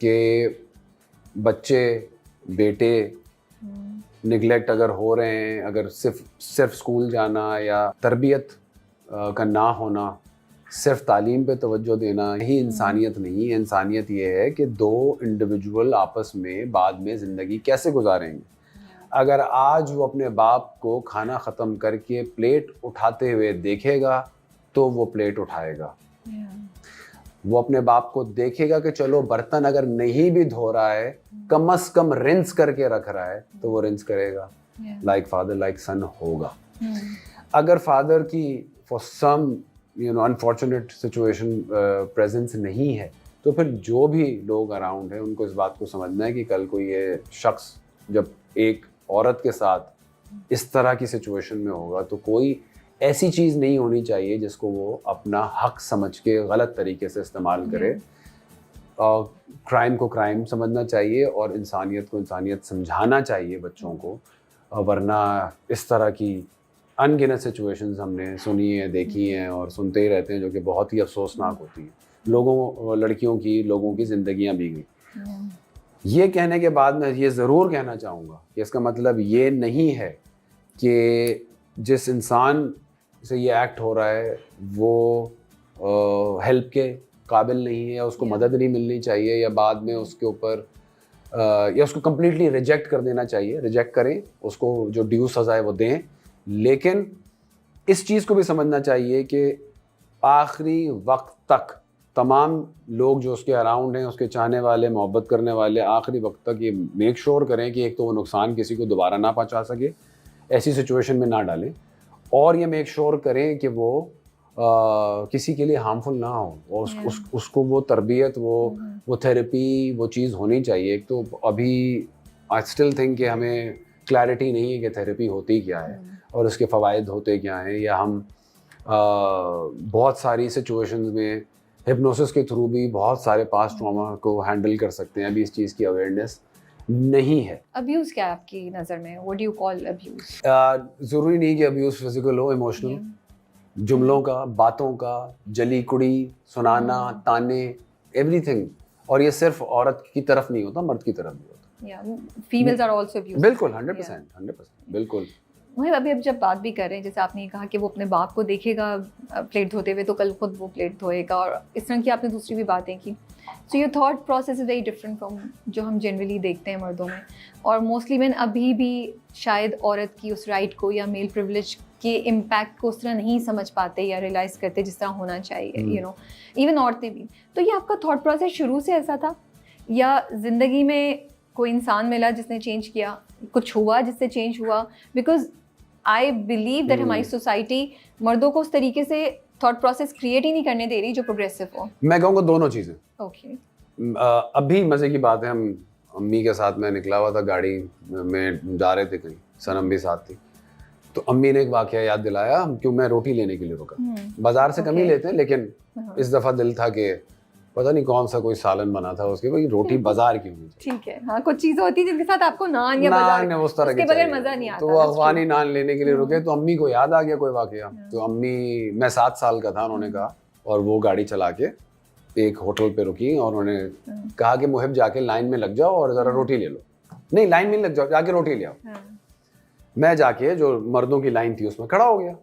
कि बच्चे बेटे निगलेक्ट अगर हो रहे हैं, अगर सिर्फ स्कूल जाना या तरबियत का ना होना, सिर्फ तालीम पे तवज्जो देना ही इंसानियत नहीं है। इंसानियत ये है कि दो इंडिविजुअल आपस में बाद में ज़िंदगी कैसे गुजारेंगे। अगर आज वो अपने बाप को खाना ख़त्म करके प्लेट उठाते हुए देखेगा तो वो प्लेट उठाएगा। वो अपने बाप को देखेगा कि चलो बर्तन अगर नहीं भी धो रहा है, कम से कम रिंस करके रख रहा है, तो वो रिंस करेगा। लाइक फादर लाइक सन होगा। अगर फादर की for some unfortunate situation presence नहीं है, तो फिर जो भी लोग अराउंड हैं उनको इस बात को समझना है कि कल को ये शख्स जब एक औरत के साथ इस तरह की सिचुएशन में होगा तो कोई ऐसी चीज़ नहीं होनी चाहिए जिसको वो अपना हक समझ के गलत तरीके से इस्तेमाल करे। क्राइम को क्राइम समझना चाहिए और इंसानियत को इंसानियत समझाना चाहिए बच्चों को, वरना इस तरह की अनगिनत सिचुएशंस हमने सुनी है, देखी हैं और सुनते ही रहते हैं, जो कि बहुत ही अफसोसनाक होती है। लड़कियों की, लोगों की ज़िंदगियाँ भी गई। ये कहने के बाद मैं ये ज़रूर कहना चाहूँगा कि इसका मतलब ये नहीं है कि जिस इंसान से ये एक्ट हो रहा है वो हेल्प के काबिल नहीं है या उसको मदद नहीं मिलनी चाहिए, या बाद में उसके ऊपर या उसको कम्प्लीटली रिजेक्ट कर देना चाहिए। रिजेक्ट करें, उसको जो ड्यू सज़ा है वो दें, लेकिन इस चीज़ को भी समझना चाहिए कि आखिरी वक्त तक तमाम लोग जो उसके अराउंड हैं, उसके चाहने वाले, मोहब्बत करने वाले, आखिरी वक्त तक ये मेक श्योर करें कि एक तो वो नुकसान किसी को दोबारा ना पहुंचा सके, ऐसी सिचुएशन में ना डालें, और ये मेक श्योर करें कि वो किसी के लिए हार्मफुल ना हो और उसको वो तरबियत, वो थेरेपी, वो चीज़ होनी चाहिए। एक तो अभी आई स्टिल थिंक कि हमें क्लैरिटी नहीं है कि थेरेपी होती क्या है और उसके फ़वाइद होते क्या हैं, या हम बहुत सारी सिचुएशंस में हिप्नोसिस के थ्रू भी बहुत सारे पास्ट ट्रॉमा को हैंडल कर सकते हैं। अभी इस चीज़ की अवेयरनेस नहीं है। अब्यूज़ क्या है आपकी नज़र में? What do you call abuse? ज़रूरी नहीं कि अब्यूज़ फिजिकल हो, इमोशनल, जुमलों का, बातों का, जली कुड़ी सुनाना, ताने, एवरीथिंग। और ये सिर्फ औरत की तरफ नहीं होता, मर्द की तरफ भी होता। Females are also abused. बिल्कुल 100% बिल्कुल। वही अभी अब जब बात भी कर रहे हैं, जैसे आपने कहा कि वो अपने बाप को देखेगा प्लेट धोते हुए तो कल खुद वो प्लेट धोएगा, और इस तरह की आपने दूसरी भी बातें की। So your thought process is very different from जो हम जनरली देखते हैं मर्दों में, और मोस्टली मैन अभी भी शायद औरत की उस राइट को या मेल प्रिविलेज के इम्पैक्ट को उस तरह नहीं समझ पाते या रियलाइज़ करते जिस तरह होना चाहिए, यू नो, इवन औरतें भी। तो ये आपका थॉट प्रोसेस शुरू से ऐसा था, या ज़िंदगी में कोई इंसान मिला जिसने चेंज किया, कुछ हुआ जिससे चेंज हुआ? बिकॉज आई बिलीव दैट हमारी सोसाइटी मर्दों को उस तरीके से थॉट प्रोसेस क्रिएट ही नहीं करने दे रही जो प्रोग्रेसिव हो। मैं कहूँगा दोनों चीज़ें। ओके। अभी मज़े की बात है, हम अम्मी के साथ मैं निकला हुआ था, गाड़ी में जा रहे थे कहीं, सनम भी साथ थी, तो अम्मी ने एक वाक़या याद दिलाया। हम क्यों, मैं रोटी लेने के लिए रुका। बाज़ार से कम ही लेते हैं, लेकिन इस दफ़ा दिल था कि पता नहीं कौन सा कोई सालन बना था उसके, भाई रोटी बाजार की होनी चाहिए। ठीक है, हाँ, कुछ चीज़ें होती है जिनके साथ आपको नान या बाजार उस तरह के बगैर मज़ा नहीं आता। तो वो अफगानी नान लेने के लिए रुके, तो अम्मी को याद आ गया कोई वाक़या। तो अम्मी, मैं 7 साल का था, उन्होंने कहा, और वो गाड़ी चला के एक होटल पे रुकी और उन्होंने कहा कि मुहिब जाके लाइन में लग जाओ और ज़रा रोटी ले लो। नहीं, लाइन में लग जाओ, जाके रोटी ले आओ। मैं जाके जो मर्दों की लाइन थी उसमें खड़ा हो गया।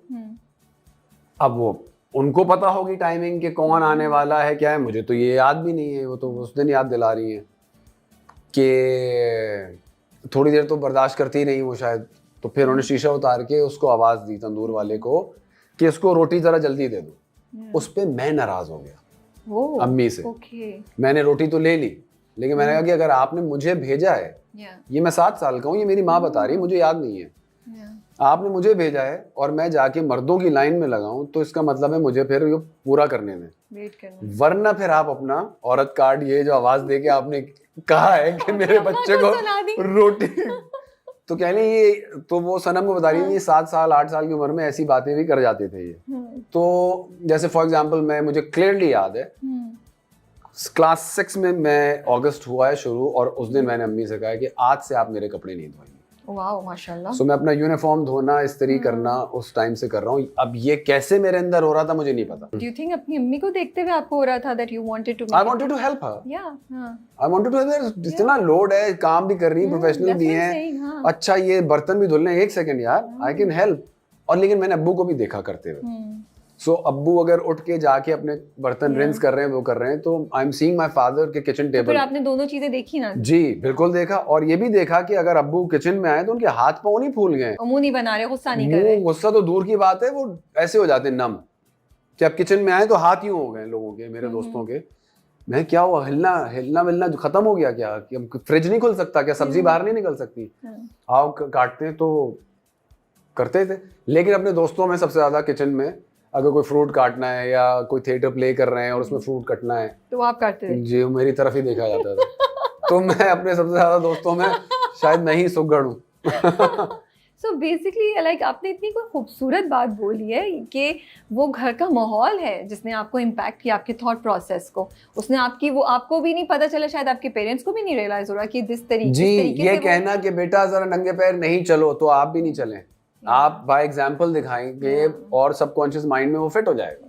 अब वो उनको पता होगी टाइमिंग कि कौन आने वाला है, क्या है, मुझे तो ये याद भी नहीं है। वो तो उस दिन याद दिला रही है कि थोड़ी देर तो बर्दाश्त करती नहीं वो शायद। तो फिर उन्होंने शीशा उतार के उसको आवाज़ दी, तंदूर वाले को, कि इसको रोटी ज़रा जल्दी दे दो। उस पर मैं नाराज़ हो गया अम्मी से। मैंने रोटी तो ले ली, लेकिन मैंने कहा कि अगर आपने मुझे भेजा है, ये मैं 7 साल का हूँ, ये मेरी माँ बता रही है, मुझे याद नहीं है, आपने मुझे भेजा है और मैं जाके मर्दों की लाइन में लगाऊं, तो इसका मतलब है मुझे फिर ये पूरा करने में वेट करना, वरना फिर आप अपना औरत कार्ड, ये जो आवाज दे के आपने कहा है कि मेरे बच्चे को रोटी तो कहने ये, तो वो सनम को बता रही है, ये 7 साल 8 साल की उम्र में ऐसी बातें भी कर जाते थे ये। तो जैसे फॉर एग्जाम्पल, मुझे क्लियरली याद है क्लास 6 में मैं, अगस्त हुआ है शुरू, और उस दिन मैंने अम्मी से कहा कि आज से आप मेरे कपड़े नहीं धोएंगे। वाओ माशाल्लाह। सो मैं अपना यूनिफॉर्म धोना, इस्त्री करना उस टाइम से कर रहा हूँ। अब ये कैसे मेरे अंदर हो रहा था मुझे नहीं पता। डू यू थिंक अपनी अम्मी को देखते हुए आपको हो रहा था that you wanted to I wanted to help her, या हां आई वांटेड टू, इतना लोड है, काम भी कर रही है, प्रोफेशनल भी है, हाँ। अच्छा ये बर्तन भी धुल रहे हैं, एक सेकंड यार, आई कैन हेल्प। और लेकिन मैंने अब्बू को भी देखा करते हुए। सो अब्बू अगर उठ के जाके अपने बर्तन रिंस कर रहे हैं, वो कर रहे हैं, तो I am seeing my father के किचन टेबल। फिर आपने दोनों चीजें देखी ना? जी बिल्कुल देखा, और ये भी देखा कि अगर अब्बू किचन में आए तो उनके हाथ पांव नहीं फूल गए, मुंह नहीं बना रहे, गुस्सा नहीं कर रहे। गुस्सा तो दूर की बात है, वो ऐसे हो जाते नम कि अब किचन में आए तो हाथ यूं हो गए लोगों के, मेरे दोस्तों के। मैं क्या हुआ, हिलना हिलना मिलना जो खत्म हो गया क्या, कि अब फ्रिज नहीं खुल सकता क्या, सब्जी बाहर नहीं निकल सकती, आओ काटते तो करते थे। लेकिन अपने दोस्तों में सबसे ज्यादा किचन में अगर कोई फ्रूट काटना है या कोई थिएटर प्ले कर रहे हैं और उसमें फ्रूट कटना है तो आप काटते थे? जी, मेरी तरफ ही देखा जाता था। तो मैं अपने सबसे ज्यादा दोस्तों में शायद मैं ही सुगड़ हूँ। सो बेसिकली लाइक आपने इतनी कोई खूबसूरत बात बोली है कि वो घर का माहौल है जिसने आपको इम्पैक्ट किया, आपके थॉट प्रोसेस को। उसने आपकी, वो आपको भी नहीं पता चला, शायद आपके पेरेंट्स को भी नहीं रियलाइज हो रहा कि जिस तरीके जी, ये से कहना कि बेटा जरा नंगे पैर नहीं चलो, तो आप भी नहीं चलें, आप बाय एग्जाम्पल दिखाएंगे और सबकॉन्शियस माइंड में वो फिट हो जाएगा।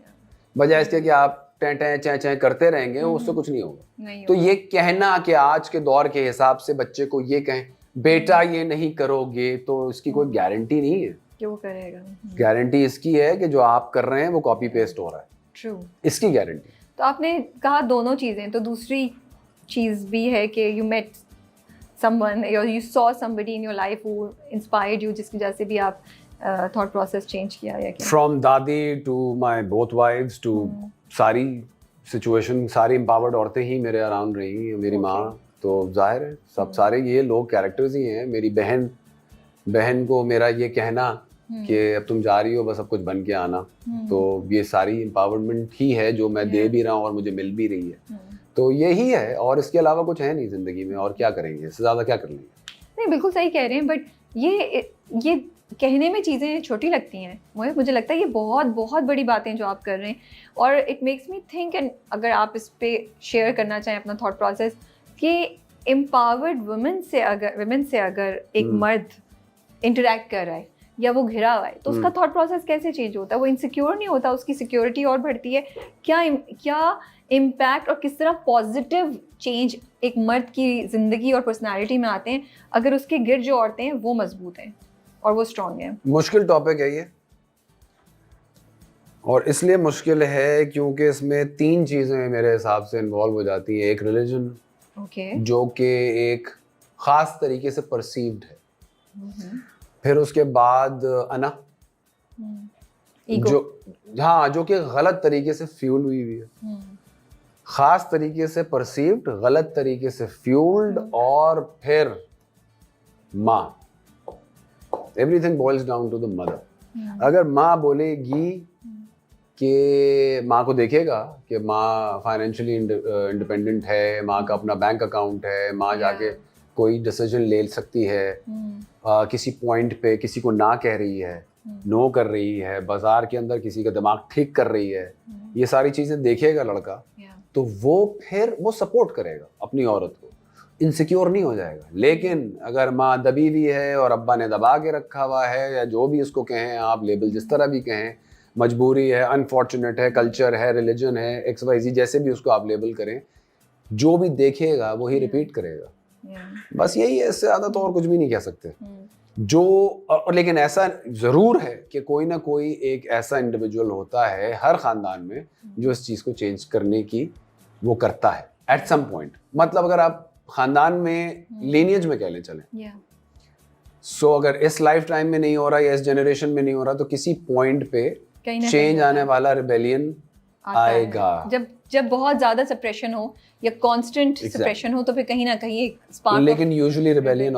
बजाय इसके कि आप टें टें चैं चैं करते रहेंगे, उससे कुछ नहीं होगा। तो ये कहना कि आज के दौर के हिसाब से बच्चे को ये कहें बेटा ये नहीं करोगे, तो इसकी कोई गारंटी नहीं है कि वो करेगा। गारंटी इसकी है कि जो आप कर रहे हैं वो कॉपी पेस्ट हो रहा है, ट्रू, इसकी गारंटी। तो आपने कहा दोनों चीजें, तो दूसरी चीज भी है कि you met someone or you saw somebody in your life who inspired you, जिसकी वजह से भी आप thought process change किया या क्या? From दादी to my both wives to सारी सिचुएशन, सारी empowered औरतें ही मेरे अराउंड रही, मेरी माँ, तो जाहिर है सब सारे ये लोग कैरेक्टर्स ही हैं। मेरी बहन को मेरा ये कहना कि अब तुम जा रही हो, बस अब कुछ बन के आना, तो ये सारी एम्पावरमेंट ही है जो मैं दे भी रहा हूँ और मुझे मिल भी रही है। तो यही है, और इसके अलावा कुछ है नहीं जिंदगी में, और क्या करेंगे, इससे ज्यादा क्या कर लेंगे। नहीं बिल्कुल सही कह रहे हैं, बट ये कहने में चीज़ें छोटी लगती हैं, मुझे लगता है ये बहुत बहुत बड़ी बातें जो आप कर रहे हैं, और it makes me think, and अगर आप इस पे शेयर करना चाहें अपना थॉट प्रोसेस, कि एम्पावर्ड वुमेन से अगर एक मर्द इंटरेक्ट कर रहा है या वो घिरा हुआ है, तो उसका थॉट प्रोसेस कैसे चेंज होता है? वो इनसिक्योर नहीं होता, उसकी सिक्योरिटी और बढ़ती है? क्या इम्पैक्ट और किस तरह पॉजिटिव चेंज एक मर्द की ज़िंदगी और पर्सनालिटी में आते हैं अगर उसके गिर्द जो औरतें हैं वो मजबूत हैं और वो स्ट्रॉन्ग हैं? मुश्किल टॉपिक है ये, और इसलिए मुश्किल है क्योंकि इसमें 3 चीज़ें मेरे हिसाब से इन्वॉल्व हो जाती हैं। एक रिलीजन, जो कि एक ख़ास तरीके से परसीव्ड है, फिर उसके बाद अना, जो कि गलत तरीके से फ्यूल हुई है, खास तरीके से परसीव्ड, गलत तरीके से फ्यूल्ड, और फिर माँ। Everything boils down to the mother. अगर माँ बोलेगी कि माँ को देखेगा कि माँ फाइनेंशियली इंडिपेंडेंट है, माँ का अपना बैंक अकाउंट है, माँ जाके कोई डिसीजन ले सकती है, किसी पॉइंट पे किसी को ना कह रही है, नो कर रही है, बाजार के अंदर किसी का दिमाग ठीक कर रही है, ये सारी चीज़ें देखेगा लड़का, तो वो फिर वो सपोर्ट करेगा अपनी औरत को, इनसिक्योर नहीं हो जाएगा। लेकिन अगर माँ दबी हुई है और अब्बा ने दबा के रखा हुआ है, या जो भी उसको कहें आप, लेबल जिस तरह भी कहें, मजबूरी है, अनफॉर्चुनेट है, कल्चर है, रिलीजन है, XYZ, जैसे भी उसको आप लेबल करें, जो भी देखेगा वही रिपीट करेगा। बस यही है, इससे ज़्यादा तो और कुछ भी नहीं कह सकते। जो और लेकिन ऐसा ज़रूर है कि कोई ना कोई एक ऐसा इंडिविजुअल होता है हर ख़ानदान में जो इस चीज़ को चेंज करने की वो करता है एट सम पॉइंट। मतलब अगर आप ख़ानदान में लीनियज में कह लें चलें, सो अगर इस लाइफ टाइम में नहीं हो रहा या इस जनरेशन में नहीं हो रहा, तो किसी पॉइंट पे चेंज आने वाला, रिबेलियन आएगा। जब बहुत ज़्यादा सप्रेशन हो या कांस्टेंट सप्रेशन हो, तो फिर कहीं ना कहीं एक स्पार्क। लेकिन यूजुअली रिबेलियन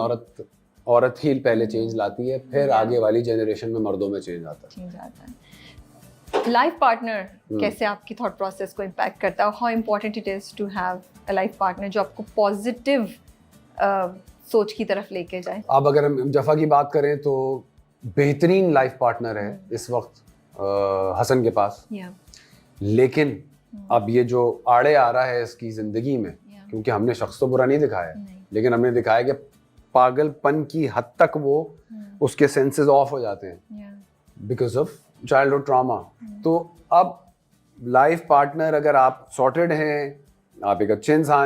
औरत ही पहले चेंज लाती है, फिर आगे वाली जनरेशन में मर्दों में चेंज आता है। लाइफ पार्टनर कैसे आपकी थॉट प्रोसेस को इम्पैक्ट करता है? How important it is to have a life partner जो आपको पॉजिटिव सोच की तरफ लेके जाए? अब अगर हम जफ़ा की बात करें तो बेहतरीन लाइफ पार्टनर है इस वक्त हसन के पास, लेकिन अब ये जो आड़े आ रहा है इसकी ज़िंदगी में, क्योंकि हमने शख्स तो बुरा नहीं दिखाया, लेकिन हमने दिखाया कि पागलपन की हद तक वो उसके सेंसेस ऑफ हो जाते हैं Yeah. Because of childhood trauma. तो अब लाइफ पार्टनर अगर आप सॉर्टेड हैं, आप एक अच्छे इंसान